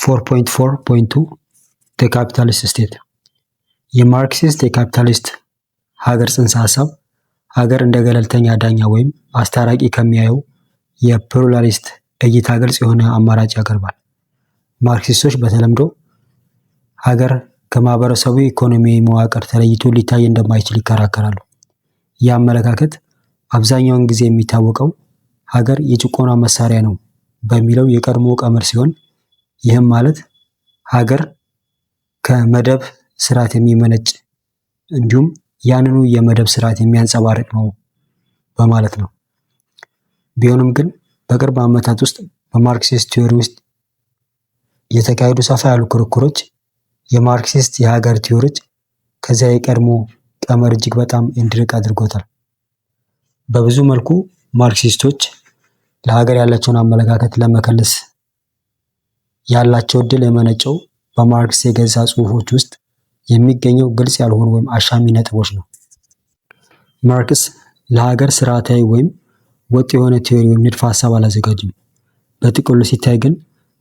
4.4.2 The Capitalist State የማርክሲስት የካፒታሊስት ሀገር ጽንሰ ሀሳብ ሀገር እንደ ገለልተኛ ዳኛ ወይም አስታራቂ ከሚያየው የፕሉራሊስት እይታ ግልጽ የሆነ አማራጭ ያቀርባል። ማርክሲስቶች በተለምዶ ሀገር ከማህበረሰቡ ኢኮኖሚያዊ መዋቅር ተለይቶ ሊታይ እንደማይችል ይከራከራሉ። ይህ አመለካከት አብዛኛውን ጊዜ የሚታወቀው ሀገር የጭቆና መሳሪያ ነው በሚለው የቀድሞ ቀመር ሲሆን ይህም ማለት ሀገር ከመደብ ስርዓት የሚመነጭ እንዲሁም ያንኑ የመደብ ስርዓት የሚያንጸባርቅ ነው በማለት ነው። ቢሆንም ግን በቅርብ ዓመታት ውስጥ በማርክሲስት ቲዮሪ ውስጥ የተካሄዱ ሰፋ ያሉ ክርክሮች የማርክሲስት የሀገር ቲዮሪዎች ከዚያ የቀድሞ ቀመር እጅግ በጣም እንዲርቅ አድርጎታል። በብዙ መልኩ ማርክሲስቶች ለሀገር ያላቸውን አመለካከት ለመከለስ ያላቸው እድል የመነጨው በማርክስ የገዛ ጽሑፎች ውስጥ የሚገኘው ግልጽ ያልሆኑ ወይም አሻሚ ነጥቦች ነው። ማርክስ ለሀገር ስርዓታዊ ወይም ወጥ የሆነ ቲዮሪ ወይም ንድፈ ሀሳብ አላዘጋጅም። በጥቅሉ ሲታይ ግን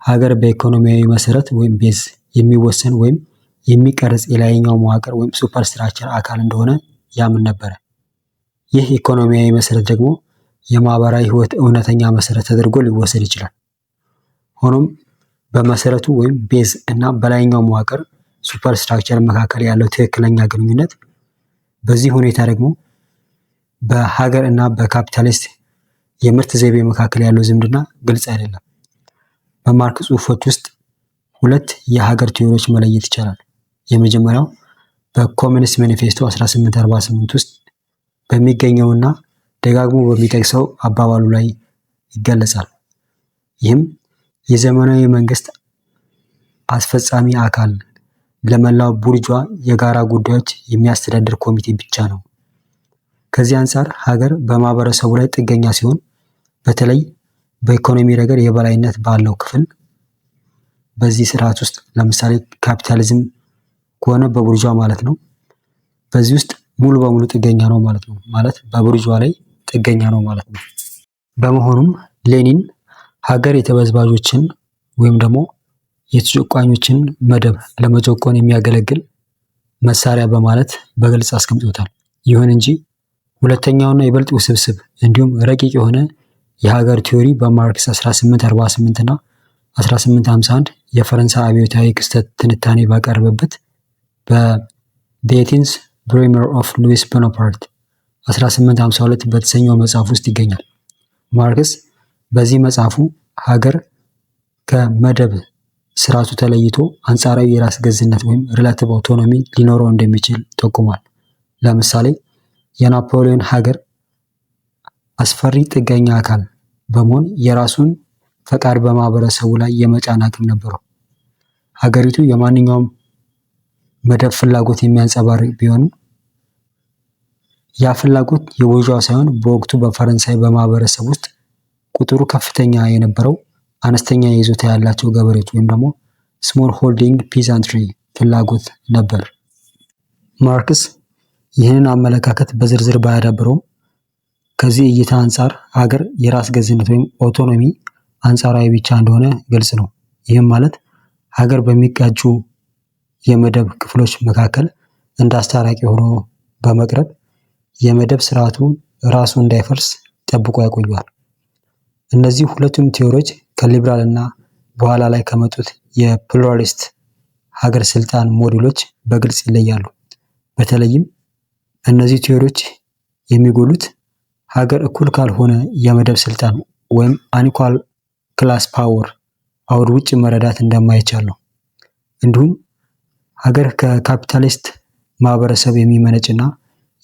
ሀገር በኢኮኖሚያዊ መሰረት ወይም ቤዝ የሚወሰን ወይም የሚቀርጽ የላይኛው መዋቅር ወይም ሱፐርስትራክቸር አካል እንደሆነ ያምን ነበረ። ይህ ኢኮኖሚያዊ መሰረት ደግሞ የማህበራዊ ህይወት እውነተኛ መሰረት ተደርጎ ሊወሰድ ይችላል። ሆኖም በመሰረቱ ወይም ቤዝ እና በላይኛው መዋቅር ሱፐርስትራክቸር መካከል ያለው ትክክለኛ ግንኙነት በዚህ ሁኔታ ደግሞ በሀገር እና በካፒታሊስት የምርት ዘይቤ መካከል ያለው ዝምድና ግልጽ አይደለም። በማርክስ ጽሑፎች ውስጥ ሁለት የሀገር ቲዮሪዎች መለየት ይቻላል። የመጀመሪያው በኮሚኒስት ማኒፌስቶ 1848 ውስጥ በሚገኘውና ደጋግሞ በሚጠቅሰው አባባሉ ላይ ይገለጻል። ይህም የዘመናዊ መንግስት አስፈጻሚ አካል ለመላው ቡርጇ የጋራ ጉዳዮች የሚያስተዳድር ኮሚቴ ብቻ ነው። ከዚህ አንጻር ሀገር በማህበረሰቡ ላይ ጥገኛ ሲሆን በተለይ በኢኮኖሚ ረገድ የበላይነት ባለው ክፍል በዚህ ስርዓት ውስጥ ለምሳሌ ካፒታሊዝም ከሆነ በቡርጇ ማለት ነው። በዚህ ውስጥ ሙሉ በሙሉ ጥገኛ ነው ማለት ነው። ማለት በቡርጇ ላይ ጥገኛ ነው ማለት ነው። በመሆኑም ሌኒን ሀገር የተበዝባዦችን ወይም ደግሞ የተጨቋኞችን መደብ ለመጨቆን የሚያገለግል መሳሪያ በማለት በግልጽ አስቀምጦታል። ይሁን እንጂ ሁለተኛውና ይበልጥ ውስብስብ እንዲሁም ረቂቅ የሆነ የሀገር ቲዮሪ በማርክስ 1848 እና 1851 የፈረንሳይ አብዮታዊ ክስተት ትንታኔ ባቀረበበት በዴቲንስ ብሬመር ኦፍ ሉዊስ ቦናፓርት 1852 በተሰኘው መጽሐፍ ውስጥ ይገኛል። ማርክስ በዚህ መጽሐፉ ሀገር ከመደብ ስርዓቱ ተለይቶ አንጻራዊ የራስ ገዝነት ወይም ሪላቲቭ አውቶኖሚ ሊኖረው እንደሚችል ጠቁሟል። ለምሳሌ የናፖሊዮን ሀገር አስፈሪ ጥገኛ አካል በመሆን የራሱን ፈቃድ በማህበረሰቡ ላይ የመጫን አቅም ነበረው። ሀገሪቱ የማንኛውም መደብ ፍላጎት የሚያንጸባርቅ ቢሆንም ያ ፍላጎት የቦurgeois ሳይሆን በወቅቱ በፈረንሳይ በማህበረሰብ ውስጥ ቁጥሩ ከፍተኛ የነበረው አነስተኛ ይዞታ ያላቸው ገበሬዎች ወይም ደግሞ ስሞል ሆልዲንግ ፒዛንትሪ ፍላጎት ነበር። ማርክስ ይህንን አመለካከት በዝርዝር ባያዳብረውም ከዚህ እይታ አንጻር ሀገር የራስ ገዝነት ወይም ኦቶኖሚ አንጻራዊ ብቻ እንደሆነ ግልጽ ነው። ይህም ማለት ሀገር በሚጋጩ የመደብ ክፍሎች መካከል እንደ አስታራቂ ሆኖ በመቅረብ የመደብ ስርዓቱ ራሱ እንዳይፈርስ ጠብቆ ያቆየዋል። እነዚህ ሁለቱም ቲዮሪዎች ከሊበራል እና በኋላ ላይ ከመጡት የፕሉራሊስት ሀገር ስልጣን ሞዴሎች በግልጽ ይለያሉ። በተለይም እነዚህ ቲዮሪዎች የሚጎሉት ሀገር እኩል ካልሆነ የመደብ ስልጣን ወይም አንኢኳል ክላስ ፓወር አውድ ውጭ መረዳት እንደማይቻል ነው። እንዲሁም ሀገር ከካፒታሊስት ማህበረሰብ የሚመነጭና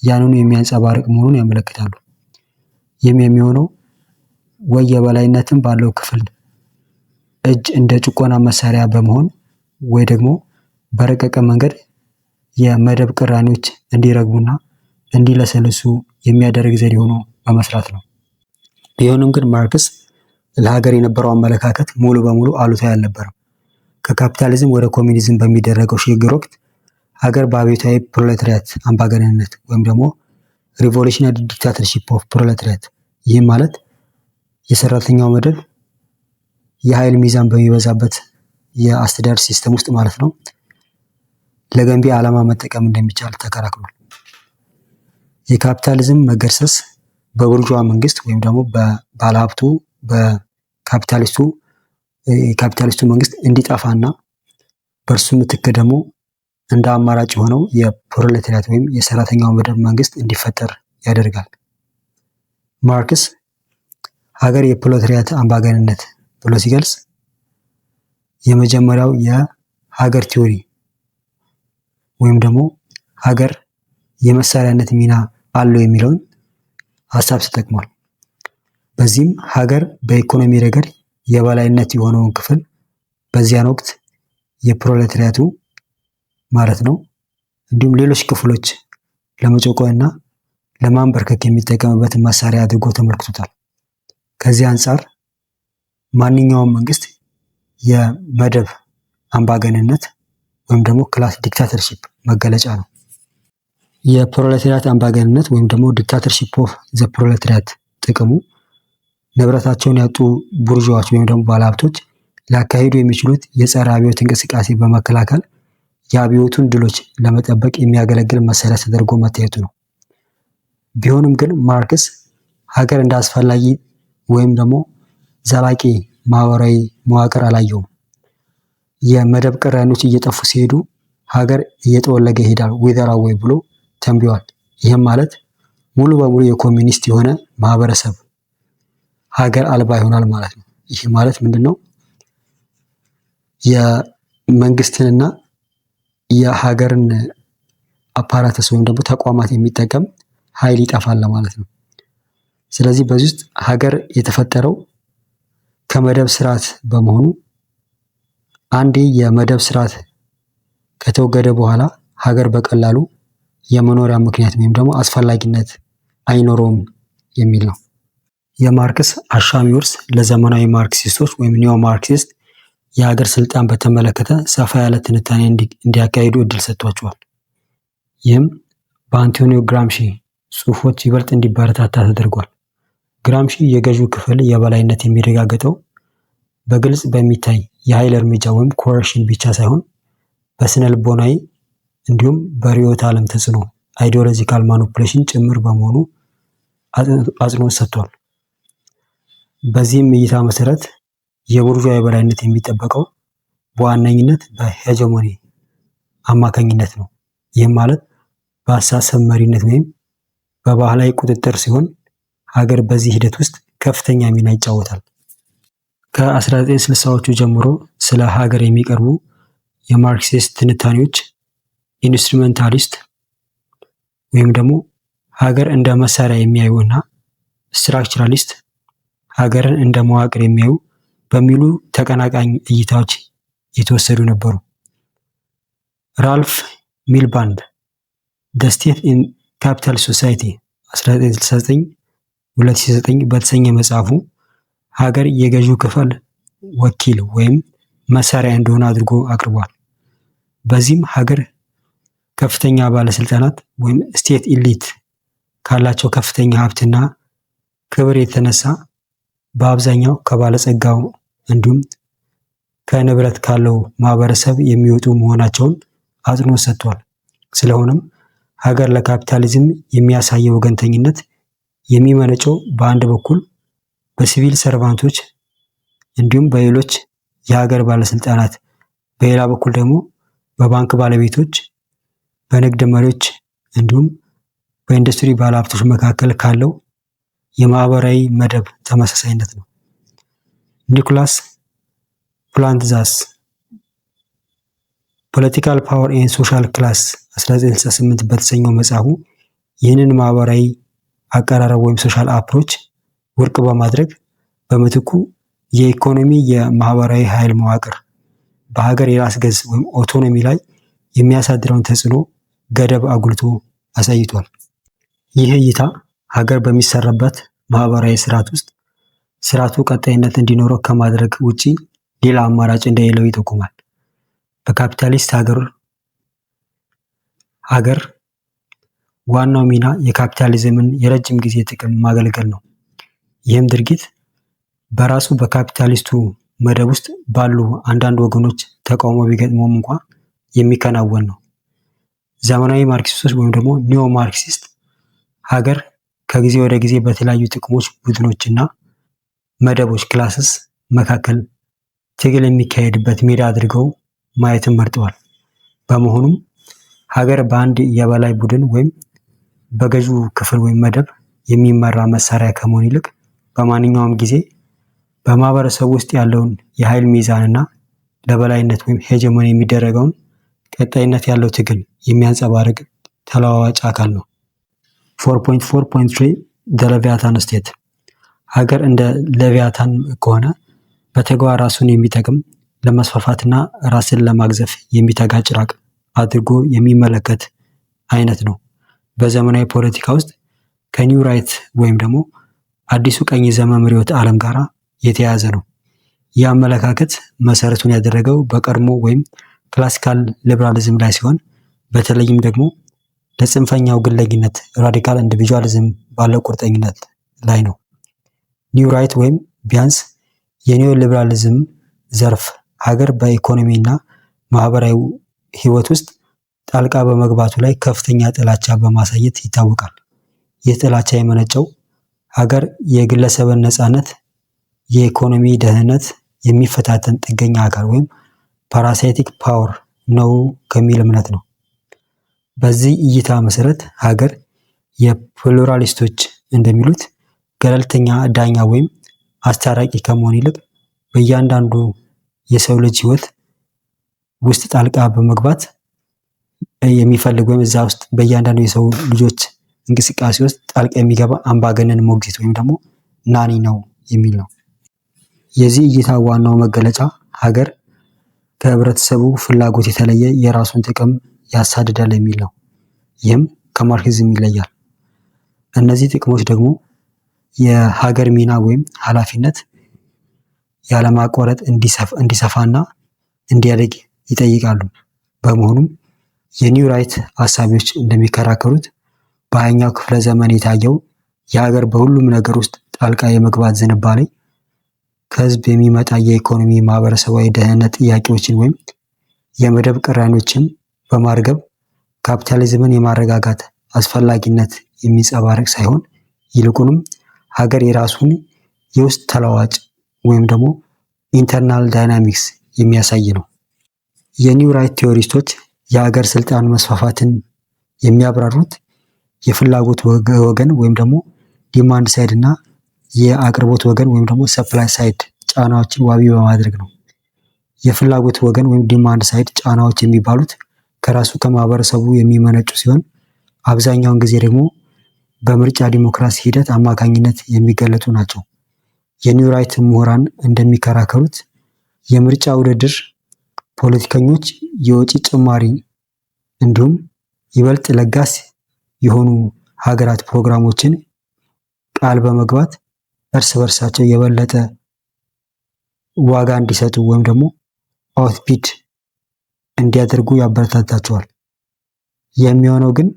ያንኑ የሚያንጸባርቅ መሆኑን ያመለክታሉ። ይህም የሚሆነው ወይ የበላይነትን ባለው ክፍል እጅ እንደ ጭቆና መሳሪያ በመሆን ወይ ደግሞ በረቀቀ መንገድ የመደብ ቅራኔዎች እንዲረግቡና እንዲለሰልሱ የሚያደርግ ዘዴ ሆኖ በመስራት ነው። ቢሆንም ግን ማርክስ ለሀገር የነበረው አመለካከት ሙሉ በሙሉ አሉታዊ አልነበረም። ከካፒታሊዝም ወደ ኮሚኒዝም በሚደረገው ሽግግር ወቅት ሀገር በአብዮታዊ ፕሮሌታሪያት አምባገነንነት ወይም ደግሞ ሪቮሉሽናሪ ዲክታተርሺፕ ኦፍ ፕሮሌታሪያት ይህም ማለት የሰራተኛው መደብ የኃይል ሚዛን በሚበዛበት የአስተዳደር ሲስተም ውስጥ ማለት ነው ለገንቢ ዓላማ መጠቀም እንደሚቻል ተከራክሯል። የካፒታሊዝም መገርሰስ በቡርዥዋ መንግስት ወይም ደግሞ በባለሀብቱ የካፒታሊስቱ መንግስት እንዲጠፋና በእርሱ ምትክ ደግሞ እንደ አማራጭ የሆነው የፕሮሌታሪያት ወይም የሰራተኛው መደብ መንግስት እንዲፈጠር ያደርጋል። ማርክስ ሀገር የፕሮሌታሪያት አምባገነንነት ብሎ ሲገልጽ የመጀመሪያው የሀገር ቲዎሪ ወይም ደግሞ ሀገር የመሳሪያነት ሚና አለው የሚለውን ሀሳብ ተጠቅሟል። በዚህም ሀገር በኢኮኖሚ ረገድ የበላይነት የሆነውን ክፍል በዚያን ወቅት የፕሮሌታሪያቱ ማለት ነው እንዲሁም ሌሎች ክፍሎች ለመጨቆንና ለማንበርከክ የሚጠቀምበትን መሳሪያ አድርጎ ተመልክቶታል። ከዚህ አንጻር ማንኛውም መንግስት የመደብ አምባገነንነት ወይም ደግሞ ክላስ ዲክታተርሺፕ መገለጫ ነው። የፕሮሌታሪያት አምባገነንነት ወይም ደግሞ ዲክታተርሺፕ ኦፍ ዘ ፕሮሌታሪያት ጥቅሙ ንብረታቸውን ያጡ ቡርዥዋዎች ወይም ደግሞ ባለሀብቶች ሊያካሂዱ የሚችሉት የጸረ አብዮት እንቅስቃሴ በመከላከል የአብዮቱን ድሎች ለመጠበቅ የሚያገለግል መሳሪያ ተደርጎ መታየቱ ነው። ቢሆንም ግን ማርክስ ሀገር እንደ አስፈላጊ ወይም ደግሞ ዘላቂ ማህበራዊ መዋቅር አላየውም። የመደብ ቅራኔዎች እየጠፉ ሲሄዱ ሀገር እየጠወለገ ይሄዳል ዊዘር አዌይ ብሎ ተንብዮአል። ይህም ማለት ሙሉ በሙሉ የኮሚኒስት የሆነ ማህበረሰብ ሀገር አልባ ይሆናል ማለት ነው። ይህ ማለት ምንድን ነው? የመንግስትንና የሀገርን አፓራተስ ወይም ደግሞ ተቋማት የሚጠቀም ኃይል ይጠፋል ማለት ነው። ስለዚህ በዚህ ውስጥ ሀገር የተፈጠረው ከመደብ ስርዓት በመሆኑ አንዴ የመደብ ስርዓት ከተወገደ በኋላ ሀገር በቀላሉ የመኖሪያ ምክንያት ወይም ደግሞ አስፈላጊነት አይኖረውም የሚል ነው። የማርክስ አሻሚ ውርስ ለዘመናዊ ማርክሲስቶች ወይም ኒዮ ማርክሲስት የሀገር ስልጣን በተመለከተ ሰፋ ያለ ትንታኔ እንዲያካሂዱ እድል ሰጥቷቸዋል። ይህም በአንቶኒዮ ግራምሺ ጽሑፎች ይበልጥ እንዲበረታታ ተደርጓል። ግራምሺ የገዢው ክፍል የበላይነት የሚረጋገጠው በግልጽ በሚታይ የኃይል እርምጃ ወይም ኮረክሽን ብቻ ሳይሆን በስነ ልቦናዊ እንዲሁም በርዕዮተ ዓለም ተጽዕኖ አይዲዮሎጂካል ማኒፑሌሽን ጭምር በመሆኑ አጽንኦት ሰጥቷል። በዚህም እይታ መሰረት የቡርዥዋ የበላይነት የሚጠበቀው በዋነኝነት በሄጀሞኒ አማካኝነት ነው። ይህም ማለት በአስተሳሰብ መሪነት ወይም በባህላዊ ቁጥጥር ሲሆን ሀገር በዚህ ሂደት ውስጥ ከፍተኛ ሚና ይጫወታል። ከ1960ዎቹ ጀምሮ ስለ ሀገር የሚቀርቡ የማርክሲስት ትንታኔዎች ኢንስትሩሜንታሊስት ወይም ደግሞ ሀገር እንደ መሳሪያ የሚያዩ እና ስትራክቸራሊስት ሀገርን እንደ መዋቅር የሚያዩ በሚሉ ተቀናቃኝ እይታዎች የተወሰዱ ነበሩ። ራልፍ ሚልባንድ ዘ ስቴት ኢን ካፒታል ሶሳይቲ 1969-2009 በተሰኘ መጽሐፉ ሀገር የገዢው ክፍል ወኪል ወይም መሳሪያ እንደሆነ አድርጎ አቅርቧል። በዚህም ሀገር ከፍተኛ ባለስልጣናት ወይም ስቴት ኢሊት ካላቸው ከፍተኛ ሀብትና ክብር የተነሳ በአብዛኛው ከባለጸጋው እንዲሁም ከንብረት ካለው ማህበረሰብ የሚወጡ መሆናቸውን አጽንኦት ሰጥቷል። ስለሆነም ሀገር ለካፒታሊዝም የሚያሳየው ወገንተኝነት የሚመነጨው በአንድ በኩል በሲቪል ሰርቫንቶች እንዲሁም በሌሎች የሀገር ባለስልጣናት፣ በሌላ በኩል ደግሞ በባንክ ባለቤቶች፣ በንግድ መሪዎች እንዲሁም በኢንዱስትሪ ባለሀብቶች መካከል ካለው የማህበራዊ መደብ ተመሳሳይነት ነው። ኒኮላስ ፕላንትዛስ ፖለቲካል ፓወር ኤንድ ሶሻል ክላስ 1968 በተሰኘው መጽሐፉ ይህንን ማህበራዊ አቀራረብ ወይም ሶሻል አፕሮች ውድቅ በማድረግ በምትኩ የኢኮኖሚ የማህበራዊ ኃይል መዋቅር በሀገር የራስ ገዝ ወይም ኦቶኖሚ ላይ የሚያሳድረውን ተጽዕኖ ገደብ አጉልቶ አሳይቷል። ይህ እይታ ሀገር በሚሰራበት ማህበራዊ ስርዓት ውስጥ ስርዓቱ ቀጣይነት እንዲኖረው ከማድረግ ውጪ ሌላ አማራጭ እንደሌለው ይጠቁማል። በካፒታሊስት ሀገር ዋናው ሚና የካፒታሊዝምን የረጅም ጊዜ ጥቅም ማገልገል ነው። ይህም ድርጊት በራሱ በካፒታሊስቱ መደብ ውስጥ ባሉ አንዳንድ ወገኖች ተቃውሞ ቢገጥመውም እንኳ የሚከናወን ነው። ዘመናዊ ማርክሲስቶች ወይም ደግሞ ኒዮ ማርክሲስት ሀገር ከጊዜ ወደ ጊዜ በተለያዩ ጥቅሞች፣ ቡድኖችና መደቦች ክላስስ መካከል ትግል የሚካሄድበት ሜዳ አድርገው ማየትን መርጠዋል። በመሆኑም ሀገር በአንድ የበላይ ቡድን ወይም በገዢው ክፍል ወይም መደብ የሚመራ መሳሪያ ከመሆን ይልቅ በማንኛውም ጊዜ በማህበረሰቡ ውስጥ ያለውን የኃይል ሚዛንና ለበላይነት ወይም ሄጀሞኒ የሚደረገውን ቀጣይነት ያለው ትግል የሚያንጸባርቅ ተለዋዋጭ አካል ነው። 4.4.3 ዘ ሌቪያታን ስቴት ሀገር እንደ ሌቪያታን ከሆነ በተግባር ራሱን የሚጠቅም ለመስፋፋትና ራስን ለማግዘፍ የሚተጋ ጭራቅ አድርጎ የሚመለከት አይነት ነው። በዘመናዊ ፖለቲካ ውስጥ ከኒው ራይት ወይም ደግሞ አዲሱ ቀኝ ዘመም ርዕዮተ ዓለም ጋር የተያያዘ ነው። ይህ አመለካከት መሰረቱን ያደረገው በቀድሞ ወይም ክላሲካል ሊበራሊዝም ላይ ሲሆን በተለይም ደግሞ ለጽንፈኛው ግለኝነት ራዲካል ኢንዲቪጁዋሊዝም ባለው ቁርጠኝነት ላይ ነው። ኒው ራይት ወይም ቢያንስ የኒዮ ሊበራሊዝም ዘርፍ ሀገር በኢኮኖሚና ማህበራዊ ህይወት ውስጥ ጣልቃ በመግባቱ ላይ ከፍተኛ ጥላቻ በማሳየት ይታወቃል። ይህ ጥላቻ የመነጨው ሀገር የግለሰብን ነፃነት፣ የኢኮኖሚ ደህንነት የሚፈታተን ጥገኛ አካል ወይም ፓራሳይቲክ ፓወር ነው ከሚል እምነት ነው። በዚህ እይታ መሰረት ሀገር የፕሉራሊስቶች እንደሚሉት ገለልተኛ ዳኛ ወይም አስታራቂ ከመሆን ይልቅ በእያንዳንዱ የሰው ልጅ ህይወት ውስጥ ጣልቃ በመግባት የሚፈልግ ወይም እዛ ውስጥ በእያንዳንዱ የሰው ልጆች እንቅስቃሴ ውስጥ ጣልቃ የሚገባ አምባገነን ሞግዚት ወይም ደግሞ ናኒ ነው የሚል ነው። የዚህ እይታ ዋናው መገለጫ ሀገር ከህብረተሰቡ ፍላጎት የተለየ የራሱን ጥቅም ያሳድዳል የሚል ነው። ይህም ከማርክሲዝም ይለያል። እነዚህ ጥቅሞች ደግሞ የሀገር ሚና ወይም ኃላፊነት ያለማቋረጥ እንዲሰፋና እንዲያድግ ይጠይቃሉ። በመሆኑም የኒው ራይት አሳቢዎች እንደሚከራከሩት በሃያኛው ክፍለ ዘመን የታየው የሀገር በሁሉም ነገር ውስጥ ጣልቃ የመግባት ዝንባሌ ከህዝብ የሚመጣ የኢኮኖሚ ማህበረሰባዊ ደህንነት ጥያቄዎችን ወይም የመደብ ቅራኔዎችን በማርገብ ካፒታሊዝምን የማረጋጋት አስፈላጊነት የሚንጸባረቅ ሳይሆን ይልቁንም ሀገር የራሱን የውስጥ ተለዋዋጭ ወይም ደግሞ ኢንተርናል ዳይናሚክስ የሚያሳይ ነው። የኒው ራይት ቴዎሪስቶች የሀገር ስልጣን መስፋፋትን የሚያብራሩት የፍላጎት ወገን ወይም ደግሞ ዲማንድ ሳይድ እና የአቅርቦት ወገን ወይም ደግሞ ሰፕላይ ሳይድ ጫናዎችን ዋቢ በማድረግ ነው። የፍላጎት ወገን ወይም ዲማንድ ሳይድ ጫናዎች የሚባሉት ከራሱ ከማህበረሰቡ የሚመነጩ ሲሆን አብዛኛውን ጊዜ ደግሞ በምርጫ ዲሞክራሲ ሂደት አማካኝነት የሚገለጡ ናቸው። የኒው ራይት ምሁራን እንደሚከራከሩት የምርጫ ውድድር ፖለቲከኞች የወጪ ጭማሪ እንዲሁም ይበልጥ ለጋስ የሆኑ ሀገራት ፕሮግራሞችን ቃል በመግባት እርስ በርሳቸው የበለጠ ዋጋ እንዲሰጡ ወይም ደግሞ አውትቢድ እንዲያደርጉ ያበረታታቸዋል። የሚሆነው ግን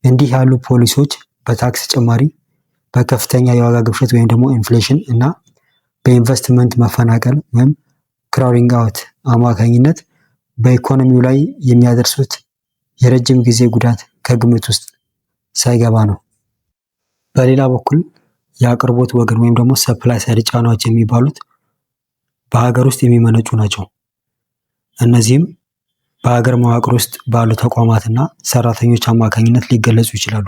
እንዲህ ያሉ ፖሊሲዎች በታክስ ጭማሪ፣ በከፍተኛ የዋጋ ግሽበት ወይም ደግሞ ኢንፍሌሽን እና በኢንቨስትመንት መፈናቀል ወይም ክራውዲንግ አውት አማካኝነት በኢኮኖሚው ላይ የሚያደርሱት የረጅም ጊዜ ጉዳት ከግምት ውስጥ ሳይገባ ነው። በሌላ በኩል የአቅርቦት ወገን ወይም ደግሞ ሰፕላይ ሳይድ ጫናዎች የሚባሉት በሀገር ውስጥ የሚመነጩ ናቸው። እነዚህም በሀገር መዋቅር ውስጥ ባሉ ተቋማትና ሰራተኞች አማካኝነት ሊገለጹ ይችላሉ።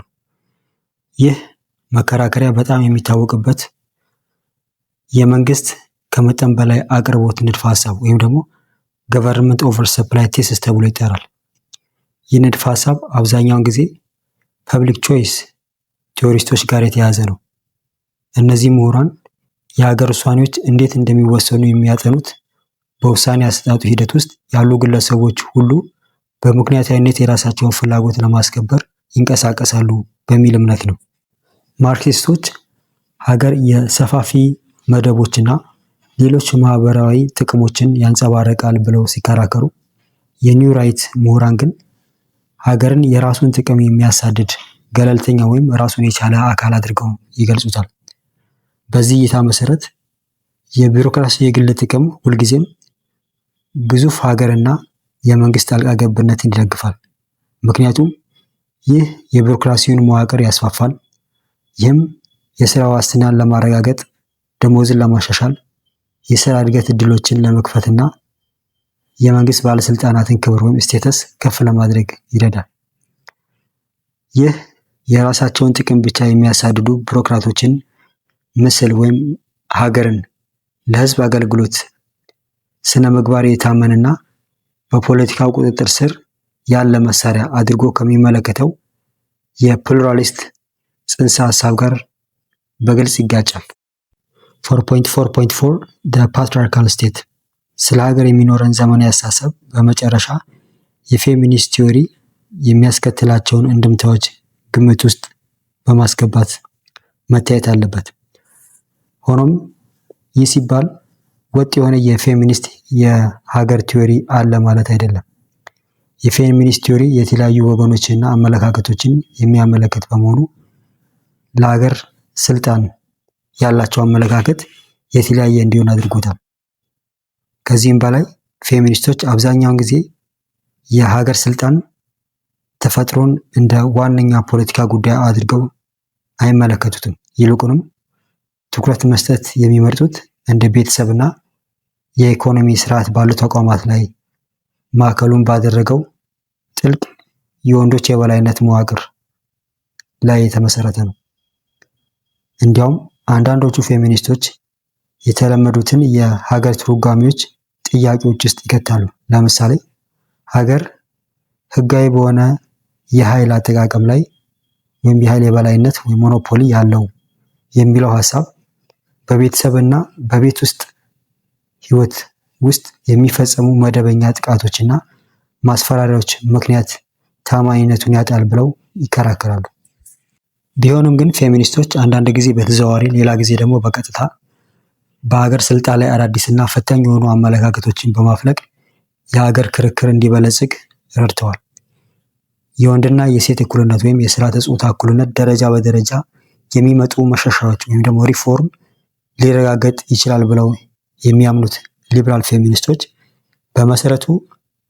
ይህ መከራከሪያ በጣም የሚታወቅበት የመንግስት ከመጠን በላይ አቅርቦት ንድፈ ሀሳብ ወይም ደግሞ ገቨርንመንት ኦቨር ሰፕላይ ቴሲስ ተብሎ ይጠራል። ይህ ንድፈ ሀሳብ አብዛኛውን ጊዜ ፐብሊክ ቾይስ ቴዎሪስቶች ጋር የተያያዘ ነው። እነዚህ ምሁራን የሀገር ውሳኔዎች እንዴት እንደሚወሰኑ የሚያጠኑት በውሳኔ አሰጣጡ ሂደት ውስጥ ያሉ ግለሰቦች ሁሉ በምክንያታዊነት የራሳቸውን ፍላጎት ለማስከበር ይንቀሳቀሳሉ በሚል እምነት ነው። ማርክሲስቶች ሀገር የሰፋፊ መደቦችና ሌሎች ማህበራዊ ጥቅሞችን ያንጸባርቃል ብለው ሲከራከሩ፣ የኒው ራይት ምሁራን ግን ሀገርን የራሱን ጥቅም የሚያሳድድ ገለልተኛ ወይም ራሱን የቻለ አካል አድርገው ይገልጹታል። በዚህ እይታ መሰረት የቢሮክራሲ የግል ጥቅም ሁልጊዜም ግዙፍ ሀገርና የመንግስት ጣልቃ ገብነትን ይደግፋል። ምክንያቱም ይህ የቢሮክራሲውን መዋቅር ያስፋፋል። ይህም የስራ ዋስትናን ለማረጋገጥ፣ ደሞዝን ለማሻሻል፣ የስራ እድገት እድሎችን ለመክፈትና የመንግስት ባለስልጣናትን ክብር ወይም ስቴተስ ከፍ ለማድረግ ይረዳል። ይህ የራሳቸውን ጥቅም ብቻ የሚያሳድዱ ቢሮክራቶችን ምስል ወይም ሀገርን ለህዝብ አገልግሎት ስነ ምግባር የታመንና በፖለቲካው ቁጥጥር ስር ያለ መሳሪያ አድርጎ ከሚመለከተው የፕሉራሊስት ጽንሰ ሀሳብ ጋር በግልጽ ይጋጫል። 4.4.4 The Patriarchal State ስለ ሀገር የሚኖረን ዘመናዊ አስተሳሰብ በመጨረሻ የፌሚኒስት ቲዮሪ የሚያስከትላቸውን እንድምታዎች ግምት ውስጥ በማስገባት መታየት አለበት። ሆኖም ይህ ሲባል ወጥ የሆነ የፌሚኒስት የሀገር ቲዮሪ አለ ማለት አይደለም። የፌሚኒስት ቲዮሪ የተለያዩ ወገኖችና አመለካከቶችን የሚያመለክት በመሆኑ ለሀገር ስልጣን ያላቸው አመለካከት የተለያየ እንዲሆን አድርጎታል። ከዚህም በላይ ፌሚኒስቶች አብዛኛውን ጊዜ የሀገር ስልጣን ተፈጥሮን እንደ ዋነኛ ፖለቲካ ጉዳይ አድርገው አይመለከቱትም። ይልቁንም ትኩረት መስጠት የሚመርጡት እንደ ቤተሰብና የኢኮኖሚ ስርዓት ባሉ ተቋማት ላይ ማዕከሉን ባደረገው ጥልቅ የወንዶች የበላይነት መዋቅር ላይ የተመሰረተ ነው። እንዲያውም አንዳንዶቹ ፌሚኒስቶች የተለመዱትን የሀገር ትርጓሜዎች ጥያቄዎች ውስጥ ይከታሉ። ለምሳሌ ሀገር ህጋዊ በሆነ የኃይል አጠቃቀም ላይ ወይም የኃይል የበላይነት ወይም ሞኖፖሊ ያለው የሚለው ሀሳብ በቤተሰብና በቤት ውስጥ ህይወት ውስጥ የሚፈጸሙ መደበኛ ጥቃቶችና ማስፈራሪያዎች ምክንያት ታማኝነቱን ያጣል ብለው ይከራከራሉ። ቢሆንም ግን ፌሚኒስቶች አንዳንድ ጊዜ በተዘዋዋሪ ሌላ ጊዜ ደግሞ በቀጥታ በሀገር ስልጣን ላይ አዳዲስና ፈታኝ የሆኑ አመለካከቶችን በማፍለቅ የሀገር ክርክር እንዲበለጽግ ረድተዋል። የወንድና የሴት እኩልነት ወይም የስርዓተ ጾታ እኩልነት ደረጃ በደረጃ የሚመጡ መሻሻያዎች ወይም ደግሞ ሪፎርም ሊረጋገጥ ይችላል ብለው የሚያምኑት ሊበራል ፌሚኒስቶች በመሰረቱ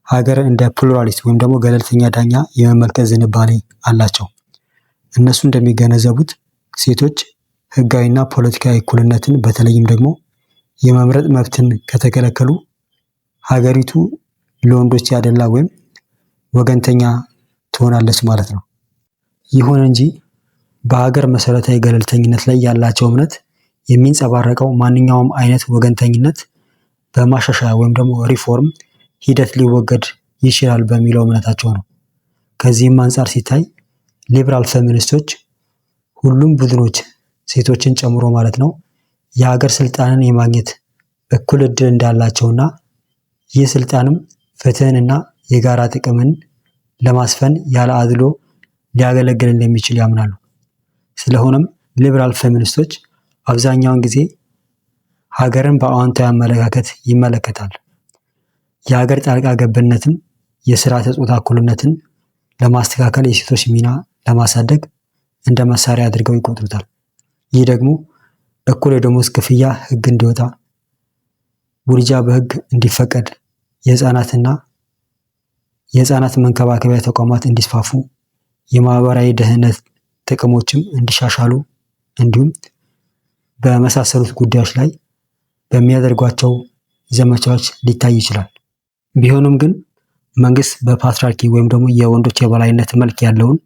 ሀገርን እንደ ፕሉራሊስት ወይም ደግሞ ገለልተኛ ዳኛ የመመልከት ዝንባሌ አላቸው። እነሱ እንደሚገነዘቡት ሴቶች ህጋዊና ፖለቲካዊ እኩልነትን በተለይም ደግሞ የመምረጥ መብትን ከተከለከሉ ሀገሪቱ ለወንዶች ያደላ ወይም ወገንተኛ ትሆናለች ማለት ነው። ይሁን እንጂ በሀገር መሰረታዊ ገለልተኝነት ላይ ያላቸው እምነት የሚንጸባረቀው ማንኛውም አይነት ወገንተኝነት በማሻሻያ ወይም ደግሞ ሪፎርም ሂደት ሊወገድ ይችላል በሚለው እምነታቸው ነው። ከዚህም አንጻር ሲታይ ሊበራል ፌሚኒስቶች ሁሉም ቡድኖች ሴቶችን ጨምሮ ማለት ነው የሀገር ስልጣንን የማግኘት እኩል እድል እንዳላቸውና ይህ ስልጣንም ፍትህንና የጋራ ጥቅምን ለማስፈን ያለ አድሎ ሊያገለግል እንደሚችል ያምናሉ። ስለሆነም ሊበራል ፌሚኒስቶች አብዛኛውን ጊዜ ሀገርን በአዎንታዊ አመለካከት ይመለከታል። የሀገር ጣልቃ ገብነትም የስርዓተ ጾታ እኩልነትን ለማስተካከል የሴቶች ሚና ለማሳደግ እንደ መሳሪያ አድርገው ይቆጥሩታል። ይህ ደግሞ እኩል የደሞዝ ክፍያ ህግ እንዲወጣ፣ ውርጃ በህግ እንዲፈቀድ፣ የህፃናት መንከባከቢያ ተቋማት እንዲስፋፉ፣ የማህበራዊ ደህንነት ጥቅሞችም እንዲሻሻሉ እንዲሁም በመሳሰሉት ጉዳዮች ላይ በሚያደርጓቸው ዘመቻዎች ሊታይ ይችላል። ቢሆንም ግን መንግስት በፓትሪያርኪ ወይም ደግሞ የወንዶች የበላይነት መልክ ያለውን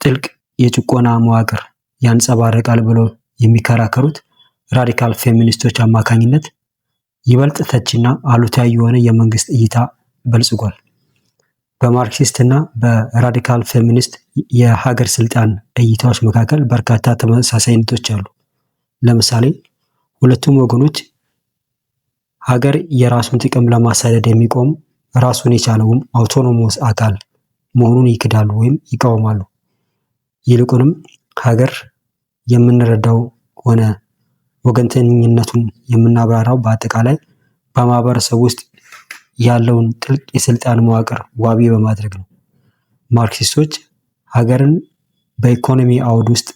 ጥልቅ የጭቆና መዋቅር ያንጸባርቃል ብለው የሚከራከሩት ራዲካል ፌሚኒስቶች አማካኝነት ይበልጥ ተችና አሉታዊ የሆነ የመንግስት እይታ በልጽጓል። በማርክሲስት እና በራዲካል ፌሚኒስት የሀገር ስልጣን እይታዎች መካከል በርካታ ተመሳሳይነቶች አሉ። ለምሳሌ ሁለቱም ወገኖች ሀገር የራሱን ጥቅም ለማሳደድ የሚቆም ራሱን የቻለውም አውቶኖሞስ አካል መሆኑን ይክዳሉ ወይም ይቃወማሉ። ይልቁንም ሀገር የምንረዳው ሆነ ወገንተኝነቱን የምናብራራው በአጠቃላይ በማህበረሰብ ውስጥ ያለውን ጥልቅ የስልጣን መዋቅር ዋቢ በማድረግ ነው። ማርክሲስቶች ሀገርን በኢኮኖሚ አውድ ውስጥ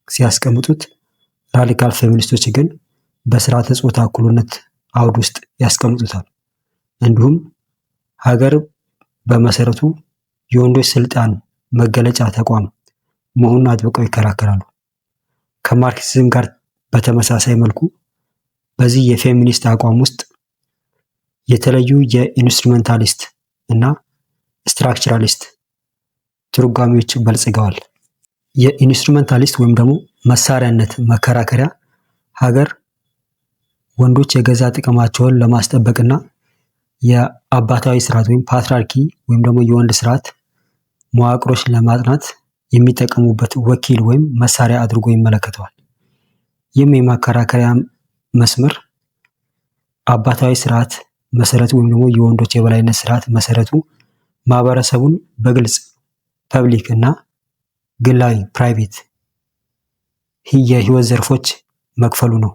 ሲያስቀምጡት፣ ራዲካል ፌሚኒስቶች ግን በስርዓተ ጾታ እኩልነት አውድ ውስጥ ያስቀምጡታል። እንዲሁም ሀገር በመሰረቱ የወንዶች ስልጣን መገለጫ ተቋም መሆኑን አጥብቀው ይከራከራሉ። ከማርክሲዝም ጋር በተመሳሳይ መልኩ በዚህ የፌሚኒስት አቋም ውስጥ የተለዩ የኢንስትሩሜንታሊስት እና ስትራክቸራሊስት ትርጓሜዎች በልጽገዋል። የኢንስትሩሜንታሊስት ወይም ደግሞ መሳሪያነት መከራከሪያ ሀገር ወንዶች የገዛ ጥቅማቸውን ለማስጠበቅና የአባታዊ ስርዓት ወይም ፓትሪያርኪ ወይም ደግሞ የወንድ ስርዓት መዋቅሮች ለማጥናት የሚጠቀሙበት ወኪል ወይም መሳሪያ አድርጎ ይመለከተዋል። ይህም የማከራከሪያ መስመር አባታዊ ስርዓት መሰረቱ ወይም ደግሞ የወንዶች የበላይነት ስርዓት መሰረቱ ማህበረሰቡን በግልጽ ፐብሊክ እና ግላዊ ፕራይቬት የህይወት ዘርፎች መክፈሉ ነው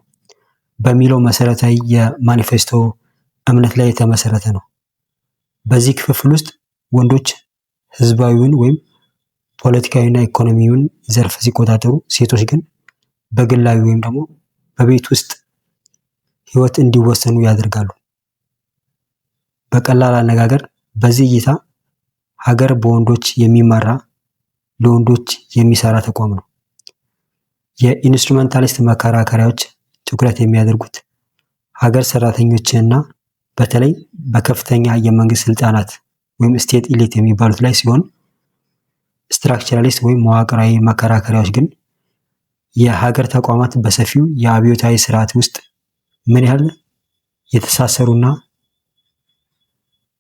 በሚለው መሰረታዊ የማኒፌስቶ እምነት ላይ የተመሰረተ ነው። በዚህ ክፍፍል ውስጥ ወንዶች ህዝባዊውን ወይም ፖለቲካዊና ኢኮኖሚውን ዘርፍ ሲቆጣጠሩ፣ ሴቶች ግን በግላዊ ወይም ደግሞ በቤት ውስጥ ህይወት እንዲወሰኑ ያደርጋሉ። በቀላል አነጋገር በዚህ እይታ ሀገር በወንዶች የሚመራ ለወንዶች የሚሰራ ተቋም ነው። የኢንስትሩሜንታሊስት መከራከሪያዎች ትኩረት የሚያደርጉት ሀገር ሰራተኞችንና በተለይ በከፍተኛ የመንግስት ስልጣናት ወይም ስቴት ኢሊት የሚባሉት ላይ ሲሆን፣ ስትራክቸራሊስት ወይም መዋቅራዊ መከራከሪያዎች ግን የሀገር ተቋማት በሰፊው የአብዮታዊ ስርዓት ውስጥ ምን ያህል የተሳሰሩና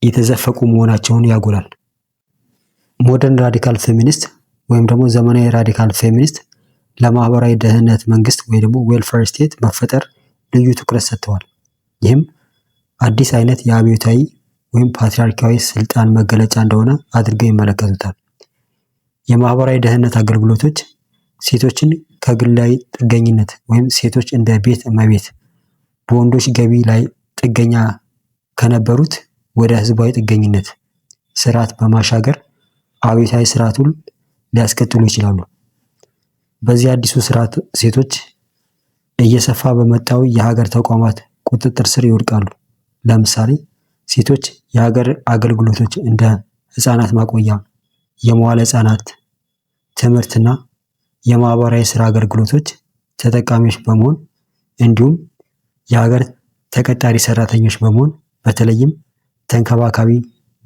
የተዘፈቁ መሆናቸውን ያጎላል። ሞደርን ራዲካል ፌሚኒስት ወይም ደግሞ ዘመናዊ ራዲካል ፌሚኒስት ለማህበራዊ ደህንነት መንግስት ወይ ደግሞ ዌልፌር ስቴት መፈጠር ልዩ ትኩረት ሰጥተዋል። ይህም አዲስ አይነት የአብዮታዊ ወይም ፓትሪያርካዊ ስልጣን መገለጫ እንደሆነ አድርገው ይመለከቱታል። የማህበራዊ ደህንነት አገልግሎቶች ሴቶችን ከግላዊ ጥገኝነት ወይም ሴቶች እንደ ቤት እመቤት በወንዶች ገቢ ላይ ጥገኛ ከነበሩት ወደ ህዝባዊ ጥገኝነት ስርዓት በማሻገር አብዮታዊ ስርዓቱን ሊያስቀጥሉ ይችላሉ። በዚህ አዲሱ ስርዓት ሴቶች እየሰፋ በመጣው የሀገር ተቋማት ቁጥጥር ስር ይወድቃሉ። ለምሳሌ ሴቶች የሀገር አገልግሎቶች እንደ ህፃናት ማቆያ፣ የመዋለ ህፃናት ትምህርትና የማህበራዊ ስራ አገልግሎቶች ተጠቃሚዎች በመሆን እንዲሁም የሀገር ተቀጣሪ ሰራተኞች በመሆን በተለይም ተንከባካቢ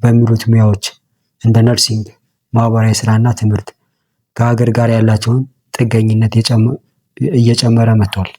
በሚሉት ሙያዎች እንደ ነርሲንግ፣ ማህበራዊ ስራና ትምህርት ከሀገር ጋር ያላቸውን ጥገኝነት እየጨመረ መጥቷል።